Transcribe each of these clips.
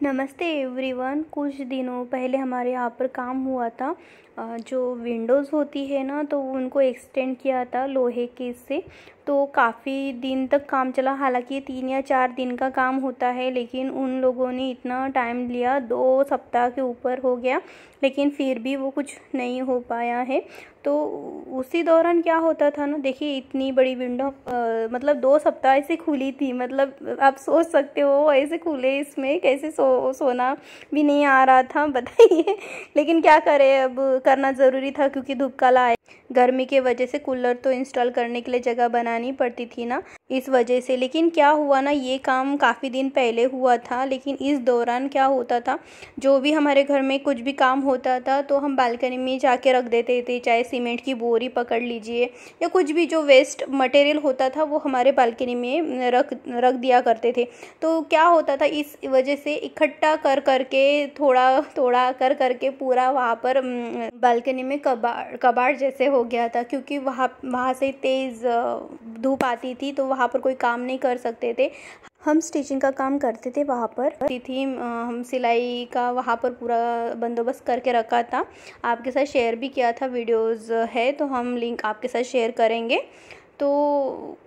नमस्ते एवरीवन। कुछ दिनों पहले हमारे यहाँ पर काम हुआ था। जो विंडोज़ होती है ना, तो उनको एक्सटेंड किया था लोहे के से। तो काफ़ी दिन तक काम चला। हालांकि 3 या 4 दिन का काम होता है, लेकिन उन लोगों ने इतना टाइम लिया, 2 सप्ताह के ऊपर हो गया, लेकिन फिर भी वो कुछ नहीं हो पाया है। तो उसी दौरान क्या होता था ना, देखिए इतनी बड़ी विंडो मतलब 2 सप्ताह ऐसे खुली थी। मतलब आप सोच सकते हो ऐसे खुले इसमें कैसे सोना भी नहीं आ रहा था, बताइए। लेकिन क्या करें, अब करना ज़रूरी था क्योंकि धूप काला आए। गर्मी के वजह से कूलर तो इंस्टॉल करने के लिए जगह बनानी पड़ती थी ना, इस वजह से। लेकिन क्या हुआ ना, ये काम काफ़ी दिन पहले हुआ था, लेकिन इस दौरान क्या होता था, जो भी हमारे घर में कुछ भी काम होता था तो हम बालकनी में जाके रख देते थे। चाहे सीमेंट की बोरी पकड़ लीजिए या कुछ भी जो वेस्ट मटेरियल होता था वो हमारे बालकनी में रख दिया करते थे। तो क्या होता था, इस वजह से इकट्ठा कर करके थोड़ा थोड़ा कर करके पूरा वहाँ पर बालकनी में कबाड़ जैसे हो गया था। क्योंकि वहाँ से तेज़ धूप आती थी, तो वहाँ पर कोई काम नहीं कर सकते थे। हम स्टिचिंग का काम करते थे वहाँ पर थी। हम सिलाई का वहाँ पर पूरा बंदोबस्त करके रखा था। आपके साथ शेयर भी किया था, वीडियोस है तो हम लिंक आपके साथ शेयर करेंगे। तो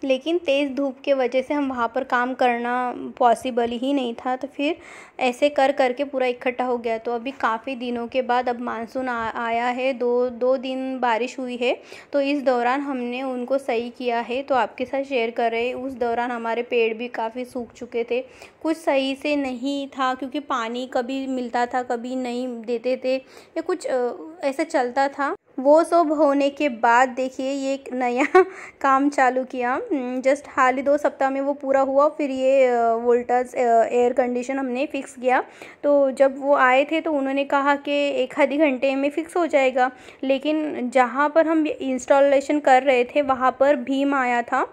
लेकिन तेज़ धूप के वजह से हम वहाँ पर काम करना पॉसिबल ही नहीं था। तो फिर ऐसे कर करके पूरा इकट्ठा हो गया। तो अभी काफ़ी दिनों के बाद अब मानसून आया है, दो दिन बारिश हुई है, तो इस दौरान हमने उनको सही किया है, तो आपके साथ शेयर कर रहे हैं। उस दौरान हमारे पेड़ भी काफ़ी सूख चुके थे, कुछ सही से नहीं था क्योंकि पानी कभी मिलता था कभी नहीं देते थे, या कुछ ऐसा चलता था। वो सब होने के बाद देखिए ये एक नया काम चालू किया। जस्ट हाल ही 2 सप्ताह में वो पूरा हुआ। फिर ये वोल्टास एयर कंडीशन हमने फ़िक्स किया। तो जब वो आए थे तो उन्होंने कहा कि 1 आधे घंटे में फ़िक्स हो जाएगा, लेकिन जहाँ पर हम इंस्टॉलेशन कर रहे थे वहाँ पर भीम आया था।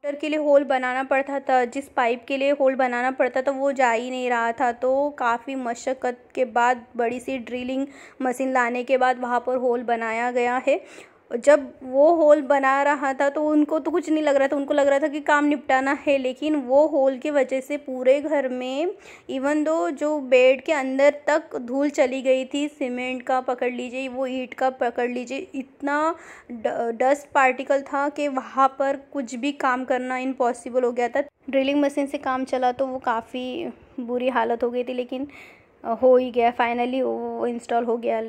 मोटर के लिए होल बनाना पड़ता था, जिस पाइप के लिए होल बनाना पड़ता था वो जा ही नहीं रहा था। तो काफ़ी मशक्क़त के बाद बड़ी सी ड्रिलिंग मशीन लाने के बाद वहाँ पर होल बनाया गया है। जब वो होल बना रहा था तो उनको तो कुछ नहीं लग रहा था, उनको लग रहा था कि काम निपटाना है। लेकिन वो होल की वजह से पूरे घर में, इवन दो जो बेड के अंदर तक धूल चली गई थी, सीमेंट का पकड़ लीजिए, वो ईंट का पकड़ लीजिए, इतना डस्ट पार्टिकल था कि वहाँ पर कुछ भी काम करना इम्पॉसिबल हो गया था। ड्रिलिंग मशीन से काम चला तो वो काफ़ी बुरी हालत हो गई थी, लेकिन हो ही गया, फाइनली वो इंस्टॉल हो गया।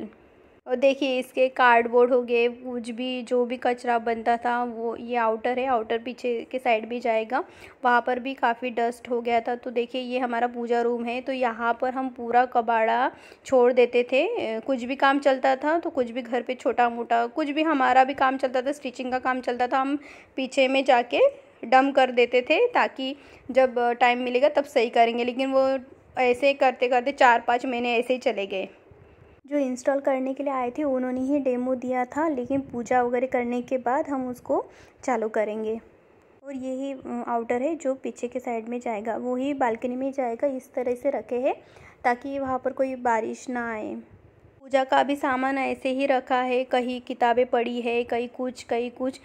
और देखिए इसके कार्डबोर्ड हो गए, कुछ भी जो भी कचरा बनता था वो, ये आउटर है, आउटर पीछे के साइड भी जाएगा, वहाँ पर भी काफ़ी डस्ट हो गया था। तो देखिए ये हमारा पूजा रूम है, तो यहाँ पर हम पूरा कबाड़ा छोड़ देते थे। कुछ भी काम चलता था तो कुछ भी घर पे छोटा मोटा कुछ भी हमारा भी काम चलता था, स्टिचिंग का काम चलता था, हम पीछे में जाके डंप कर देते थे, ताकि जब टाइम मिलेगा तब सही करेंगे। लेकिन वो ऐसे करते करते 4-5 महीने ऐसे ही चले गए। जो इंस्टॉल करने के लिए आए थे उन्होंने ही डेमो दिया था, लेकिन पूजा वगैरह करने के बाद हम उसको चालू करेंगे। और यही आउटर है जो पीछे के साइड में जाएगा, वो ही बालकनी में जाएगा। इस तरह से रखे हैं ताकि वहाँ पर कोई बारिश ना आए। पूजा का भी सामान ऐसे ही रखा है, कहीं किताबें पड़ी है, कहीं कुछ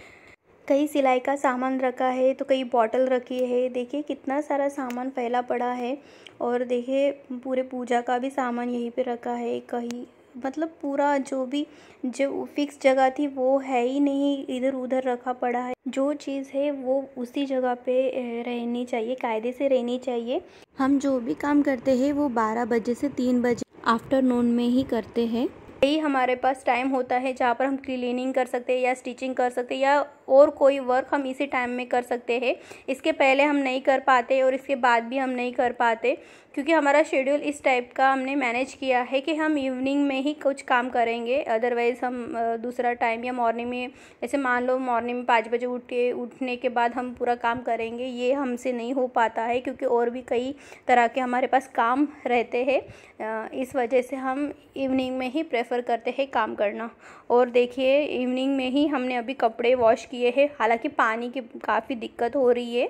कहीं सिलाई का सामान रखा है, तो कहीं बॉटल रखी है। देखिए कितना सारा सामान फैला पड़ा है। और देखिए पूरे पूजा का भी सामान यहीं पे रखा है। कहीं मतलब पूरा जो फिक्स जगह थी वो है ही नहीं, इधर उधर रखा पड़ा है। जो चीज़ है वो उसी जगह पे रहनी चाहिए, कायदे से रहनी चाहिए। हम जो भी काम करते हैं वो 12 बजे से 3 बजे आफ्टरनून में ही करते हैं। यही हमारे पास टाइम होता है जहाँ पर हम क्लीनिंग कर सकते हैं या स्टिचिंग कर सकते हैं या और कोई वर्क हम इसी टाइम में कर सकते हैं। इसके पहले हम नहीं कर पाते और इसके बाद भी हम नहीं कर पाते, क्योंकि हमारा शेड्यूल इस टाइप का हमने मैनेज किया है कि हम इवनिंग में ही कुछ काम करेंगे। अदरवाइज़ हम दूसरा टाइम या मॉर्निंग में, ऐसे मान लो मॉर्निंग में 5 बजे उठने के बाद हम पूरा काम करेंगे, ये हमसे नहीं हो पाता है, क्योंकि और भी कई तरह के हमारे पास काम रहते हैं। इस वजह से हम इवनिंग में ही प्रेफर करते हैं काम करना। और देखिए इवनिंग में ही हमने अभी कपड़े वॉश किए हैं, हालांकि पानी की काफ़ी दिक्कत हो रही है।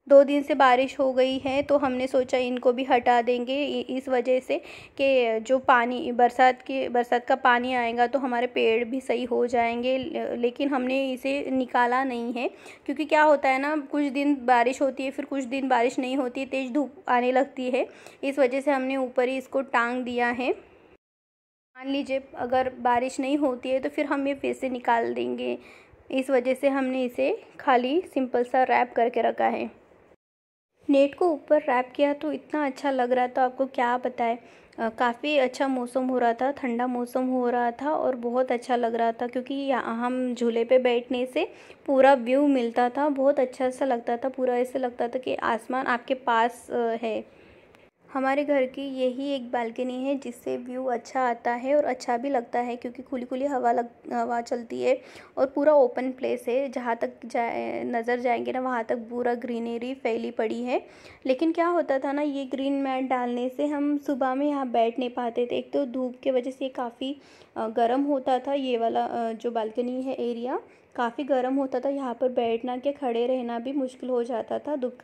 2 दिन से बारिश हो गई है तो हमने सोचा इनको भी हटा देंगे इस वजह से कि जो पानी बरसात का पानी आएगा तो हमारे पेड़ भी सही हो जाएंगे। लेकिन हमने इसे निकाला नहीं है, क्योंकि क्या होता है ना, कुछ दिन बारिश होती है, फिर कुछ दिन बारिश नहीं होती है, तेज़ धूप आने लगती है। इस वजह से हमने ऊपर ही इसको टांग दिया है। मान लीजिए अगर बारिश नहीं होती है तो फिर हम ये फिर से निकाल देंगे। इस वजह से हमने इसे खाली सिंपल सा रैप करके रखा है। नेट को ऊपर रैप किया तो इतना अच्छा लग रहा था, आपको क्या बताएं। काफ़ी अच्छा मौसम हो रहा था, ठंडा मौसम हो रहा था और बहुत अच्छा लग रहा था, क्योंकि यहाँ हम झूले पे बैठने से पूरा व्यू मिलता था। बहुत अच्छा सा लगता था, पूरा ऐसे लगता था कि आसमान आपके पास है। हमारे घर की यही एक बालकनी है जिससे व्यू अच्छा आता है और अच्छा भी लगता है, क्योंकि खुली खुली हवा चलती है और पूरा ओपन प्लेस है। जहाँ तक नज़र जाएंगे ना, वहाँ तक पूरा ग्रीनरी फैली पड़ी है। लेकिन क्या होता था ना, ये ग्रीन मैट डालने से हम सुबह में यहाँ बैठ नहीं पाते थे। एक तो धूप के वजह से काफ़ी गर्म होता था, ये वाला जो बालकनी है एरिया काफ़ी गर्म होता था। यहाँ पर बैठना क्या, खड़े रहना भी मुश्किल हो जाता था धूप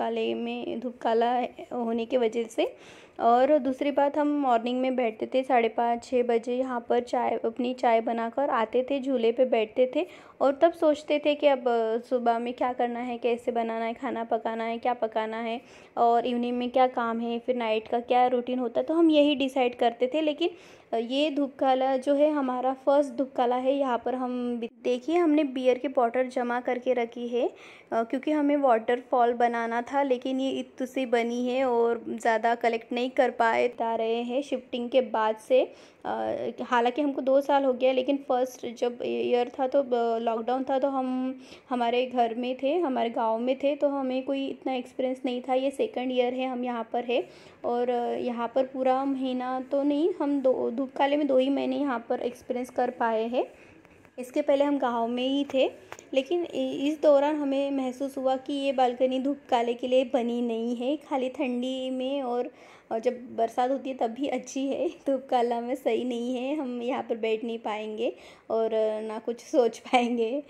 काला होने की वजह से। और दूसरी बात, हम मॉर्निंग में बैठते थे 5:30-6 बजे, यहाँ पर अपनी चाय बनाकर आते थे, झूले पे बैठते थे और तब सोचते थे कि अब सुबह में क्या करना है, कैसे बनाना है, खाना पकाना है, क्या पकाना है और इवनिंग में क्या काम है, फिर नाइट का क्या रूटीन होता है, तो हम यही डिसाइड करते थे। लेकिन ये धूपकाला जो है हमारा फर्स्ट धूपकाला है। यहाँ पर हम देखिए, हमने बियर की बॉटल जमा करके रखी है, क्योंकि हमें वाटरफॉल बनाना था, लेकिन ये इतनी सी बनी है और ज़्यादा कलेक्ट नहीं कर पाए जा रहे हैं शिफ्टिंग के बाद से। हालांकि हमको 2 साल हो गया, लेकिन फर्स्ट जब ईयर था तो लॉकडाउन था, तो हम हमारे घर में थे, हमारे गांव में थे, तो हमें कोई इतना एक्सपीरियंस नहीं था। ये सेकंड ईयर है हम यहाँ पर है और यहाँ पर पूरा महीना तो नहीं, हम धूपकाले में 2 ही महीने यहाँ पर एक्सपीरियंस कर पाए हैं। इसके पहले हम गांव में ही थे, लेकिन इस दौरान हमें महसूस हुआ कि ये बालकनी धूपकाले के लिए बनी नहीं है, खाली ठंडी में और जब बरसात होती है तब भी अच्छी है। धूपकाला में सही नहीं है, हम यहाँ पर बैठ नहीं पाएंगे और ना कुछ सोच पाएंगे।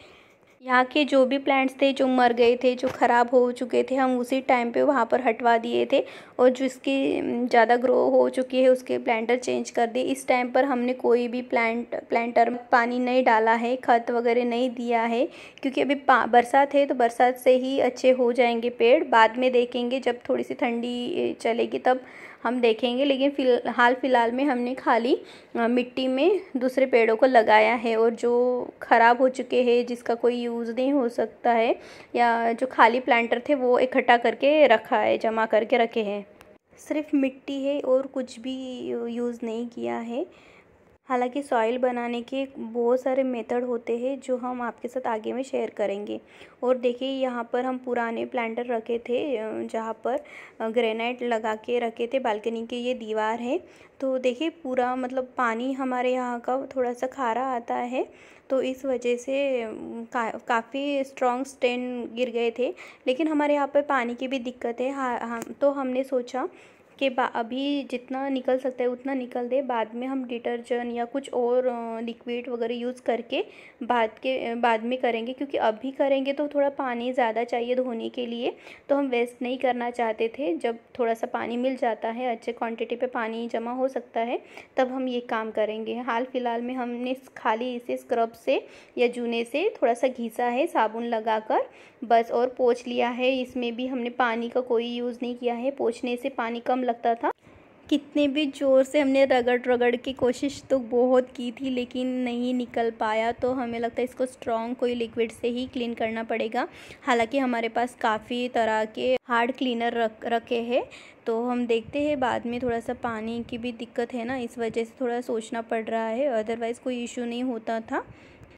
यहाँ के जो भी प्लांट्स थे जो मर गए थे, जो ख़राब हो चुके थे, हम उसी टाइम पे वहाँ पर हटवा दिए थे और जिसकी ज़्यादा ग्रो हो चुकी है उसके प्लांटर चेंज कर दिए। इस टाइम पर हमने कोई भी प्लांटर में पानी नहीं डाला है, खत वगैरह नहीं दिया है, क्योंकि अभी बरसात है तो बरसात से ही अच्छे हो जाएंगे पेड़। बाद में देखेंगे जब थोड़ी सी ठंडी चलेगी तब हम देखेंगे। लेकिन हाल फिलहाल में हमने खाली मिट्टी में दूसरे पेड़ों को लगाया है और जो ख़राब हो चुके हैं, जिसका कोई यूज़ नहीं हो सकता है, या जो खाली प्लांटर थे वो इकट्ठा करके रखा है, जमा करके रखे हैं। सिर्फ मिट्टी है और कुछ भी यूज़ नहीं किया है। हालांकि सॉइल बनाने के बहुत सारे मेथड होते हैं जो हम आपके साथ आगे में शेयर करेंगे। और देखिए, यहाँ पर हम पुराने प्लांटर रखे थे, जहाँ पर ग्रेनाइट लगा के रखे थे। बालकनी की ये दीवार है, तो देखिए पूरा मतलब पानी हमारे यहाँ का थोड़ा सा खारा आता है, तो इस वजह से काफ़ी स्ट्रॉन्ग स्टेन गिर गए थे। लेकिन हमारे यहाँ पर पानी की भी दिक्कत है, तो हमने सोचा कि अभी जितना निकल सकता है उतना निकल दे, बाद में हम डिटर्जेंट या कुछ और लिक्विड वगैरह यूज़ करके बाद में करेंगे, क्योंकि अभी करेंगे तो थोड़ा पानी ज़्यादा चाहिए धोने के लिए, तो हम वेस्ट नहीं करना चाहते थे। जब थोड़ा सा पानी मिल जाता है, अच्छे क्वांटिटी पे पानी जमा हो सकता है, तब हम ये काम करेंगे। हाल फिलहाल में हमने खाली इसे स्क्रब से या जूने से थोड़ा सा घिसा है साबुन लगाकर बस, और पोंछ लिया है। इसमें भी हमने पानी का कोई यूज़ नहीं किया है, पोंछने से पानी कम लगता था। कितने भी ज़ोर से हमने रगड़ की कोशिश तो बहुत की थी, लेकिन नहीं निकल पाया, तो हमें लगता है इसको स्ट्रॉन्ग कोई लिक्विड से ही क्लीन करना पड़ेगा। हालांकि हमारे पास काफ़ी तरह के हार्ड क्लीनर रखे हैं, तो हम देखते हैं बाद में। थोड़ा सा पानी की भी दिक्कत है ना, इस वजह से थोड़ा सोचना पड़ रहा है, अदरवाइज़ कोई इशू नहीं होता था।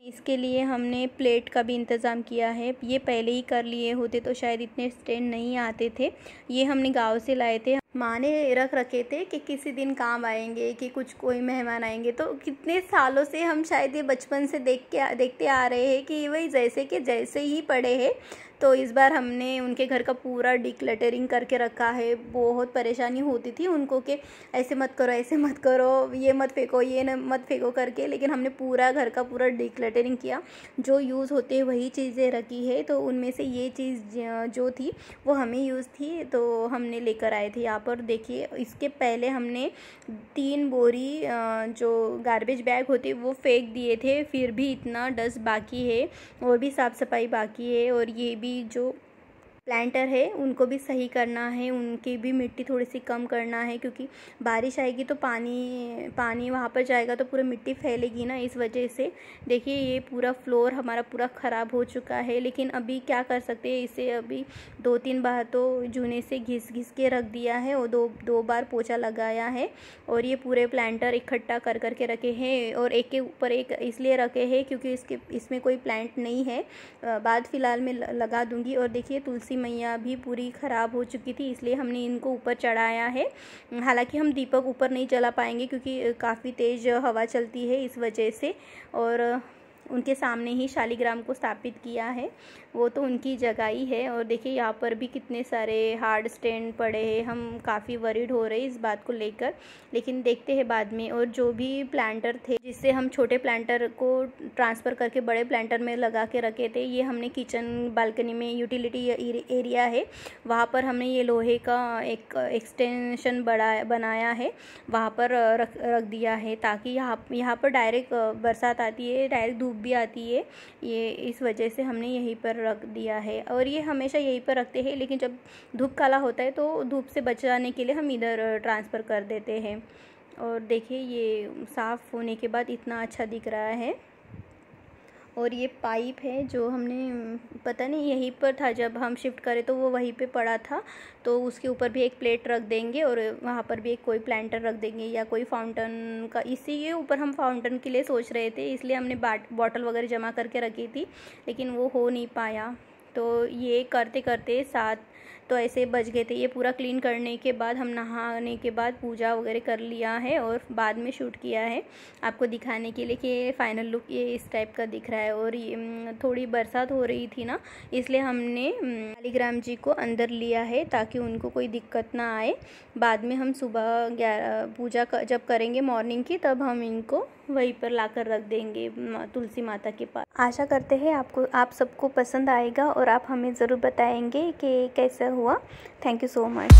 इसके लिए हमने प्लेट का भी इंतज़ाम किया है, ये पहले ही कर लिए होते तो शायद इतने स्टैंड नहीं आते थे। ये हमने गांव से लाए थे, माँ ने रख रखे थे कि किसी दिन काम आएंगे, कि कुछ कोई मेहमान आएंगे। तो कितने सालों से हम शायद ये बचपन से देखते आ रहे हैं कि वही जैसे ही पड़े हैं। तो इस बार हमने उनके घर का पूरा डिक्लटरिंग करके रखा है। बहुत परेशानी होती थी उनको कि ऐसे मत करो, ये मत फेंको, ये न मत फेंको करके, लेकिन हमने पूरा घर का पूरा डिक्लटरिंग किया। जो यूज़ होते हैं वही चीज़ें रखी है। तो उनमें से ये चीज़ जो थी वो हमें यूज़ थी, तो हमने लेकर आए थे यहाँ पर। देखिए, इसके पहले हमने 3 बोरी जो गार्बेज बैग होते वो फेंक दिए थे, फिर भी इतना डस्ट बाकी है और भी साफ़ सफाई बाकी है। और ये भी जो प्लांटर है उनको भी सही करना है, उनकी भी मिट्टी थोड़ी सी कम करना है, क्योंकि बारिश आएगी तो पानी वहाँ पर जाएगा तो पूरी मिट्टी फैलेगी ना, इस वजह से। देखिए, ये पूरा फ्लोर हमारा पूरा ख़राब हो चुका है, लेकिन अभी क्या कर सकते हैं, इसे अभी 2-3 बार तो जूने से घिस के रख दिया है और दो बार पोछा लगाया है। और ये पूरे प्लांटर इकट्ठा कर के रखे हैं, और एक के ऊपर एक इसलिए रखे हैं क्योंकि इसमें कोई प्लांट नहीं है, बाद फ़िलहाल में लगा दूँगी। और देखिए, तुलसी मैया भी पूरी ख़राब हो चुकी थी, इसलिए हमने इनको ऊपर चढ़ाया है। हालांकि हम दीपक ऊपर नहीं जला पाएंगे क्योंकि काफ़ी तेज़ हवा चलती है, इस वजह से। और उनके सामने ही शालिग्राम को स्थापित किया है, वो तो उनकी जगह ही है। और देखिए, यहाँ पर भी कितने सारे हार्ड स्टैंड पड़े हैं। हम काफ़ी वरीड हो रहे हैं इस बात को लेकर, लेकिन देखते हैं बाद में। और जो भी प्लांटर थे जिससे हम छोटे प्लांटर को ट्रांसफ़र करके बड़े प्लांटर में लगा के रखे थे, ये हमने किचन बालकनी में यहाँ एरिया है, वहाँ पर हमने ये लोहे का एक एक्सटेंशन बनाया है, वहाँ पर रख दिया है, ताकि यहाँ पर डायरेक्ट बरसात आती है, डायरेक्ट धूप भी आती है, ये इस वजह से हमने यहीं पर रख दिया है। और ये हमेशा यहीं पर रखते हैं, लेकिन जब धूप काला होता है तो धूप से बचाने के लिए हम इधर ट्रांसफ़र कर देते हैं। और देखिए, ये साफ़ होने के बाद इतना अच्छा दिख रहा है। और ये पाइप है जो हमने पता नहीं यहीं पर था, जब हम शिफ्ट करें तो वो वहीं पे पड़ा था, तो उसके ऊपर भी एक प्लेट रख देंगे और वहाँ पर भी एक कोई प्लांटर रख देंगे या कोई फाउंटेन का। इसी के ऊपर हम फाउंटेन के लिए सोच रहे थे, इसलिए हमने बॉटल वगैरह जमा करके रखी थी, लेकिन वो हो नहीं पाया। तो ये करते करते 7 तो ऐसे बज गए थे। ये पूरा क्लीन करने के बाद हम नहाने के बाद पूजा वगैरह कर लिया है और बाद में शूट किया है आपको दिखाने के लिए कि फाइनल लुक ये इस टाइप का दिख रहा है। और ये थोड़ी बरसात हो रही थी ना, इसलिए हमने शालिग्राम जी को अंदर लिया है ताकि उनको कोई दिक्कत ना आए। बाद में हम सुबह 11 पूजा जब करेंगे मॉर्निंग की, तब हम इनको वहीं पर लाकर रख देंगे तुलसी माता के पास। आशा करते हैं आप सबको पसंद आएगा और आप हमें ज़रूर बताएंगे कि कैसा हुआ। Thank you so much.